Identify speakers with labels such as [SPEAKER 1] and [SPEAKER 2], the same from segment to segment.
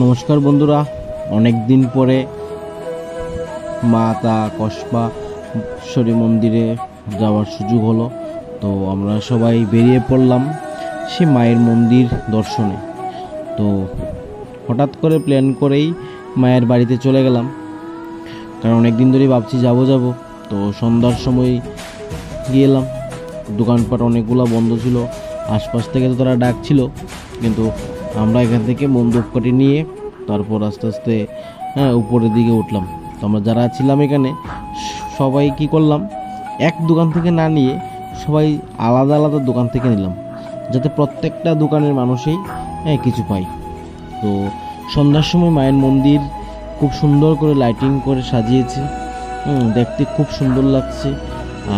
[SPEAKER 1] নমস্কার বন্ধুরা, অনেক দিন পরে মাতা কসবাশ্বরী মন্দিরে যাওয়ার সুযোগ হলো। তো আমরা সবাই বেরিয়ে পড়লাম সে মায়ের মন্দির দর্শনে। তো হঠাৎ করে প্ল্যান করেই মায়ের বাড়িতে চলে গেলাম, কারণ অনেক দিন ধরেই ভাবছি যাব। তো সন্ধ্যার সময় গিয়েলাম, দোকানপাট অনেকগুলো বন্ধ ছিল, আশপাশ থেকে তো তারা ডাকছিল, কিন্তু আমরা এখান থেকে বন্দুককাঠি নিয়ে তারপর আস্তে আস্তে উপরের দিকে উঠলাম। তো আমরা যারা ছিলাম এখানে সবাই কি করলাম, এক দোকান থেকে না নিয়ে সবাই আলাদা আলাদা দোকান থেকে নিলাম, যাতে প্রত্যেকটা দোকানের মানুষই কিছু পায়। তো সন্ধ্যার সময় মায়ের মন্দির খুব সুন্দর করে লাইটিং করে সাজিয়েছে, দেখতে খুব সুন্দর লাগছে।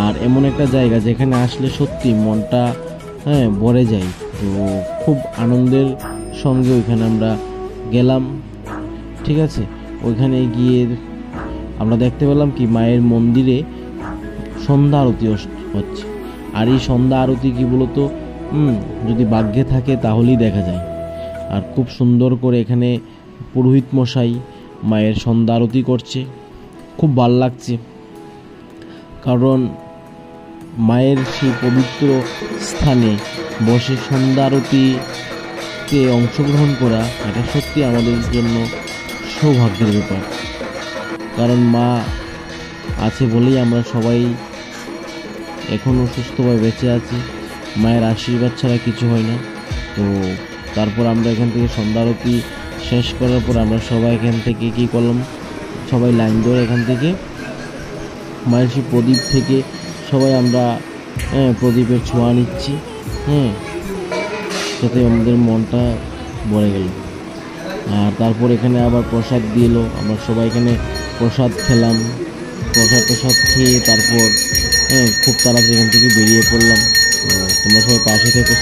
[SPEAKER 1] আর এমন একটা জায়গা যেখানে আসলে সত্যি মনটা ভরে যায়। তো খুব আনন্দের সঙ্গে ওইখানে আমরা গেলাম। ঠিক আছে, ওইখানে গিয়ে আমরা দেখতে পেলাম কি মায়ের মন্দিরে সন্ধ্যা আরতি হচ্ছে। আর এই সন্ধ্যা আরতি কি বলতো, যদি ভাগ্যে থাকে তাহলেই দেখা যায়। আর খুব সুন্দর করে এখানে পুরোহিত মশাই মায়ের সন্ধ্যা আরতি করছে, খুব ভালো লাগছে। কারণ মায়ের সেই পবিত্র স্থানে বসে সন্ধ্যা আরতিতে অংশগ্রহণ করা, এটা সত্যি আমাদের জন্য সৌভাগ্যের ব্যাপার। কারণ মা আছে বলেই আমরা সবাই এখনও সুস্থভাবে বেঁচে আছি। মায়ের আশীর্বাদ ছাড়া কিছু হয় না। তো তারপর আমরা এখান থেকে সন্ধ্যা আরতি শেষ করার পর আমরা সবাই এখান থেকে কী করলাম, সবাই লাইন ধরে এখান থেকে মায়ের সেই প্রদীপ থেকে সবাই আমরা প্রদীপের ছোঁয়া নিচ্ছি, যাতে আমাদের মনটা ভরে গেল। আর তারপর এখানে আবার প্রসাদ দিল, আমরা সবাই এখানে প্রসাদ খেলাম। প্রসাদ খেয়ে তারপর খুব তাড়াতাড়ি এখান থেকে বেরিয়ে পড়লাম। তো তোমরা সবাই পাশে থেকে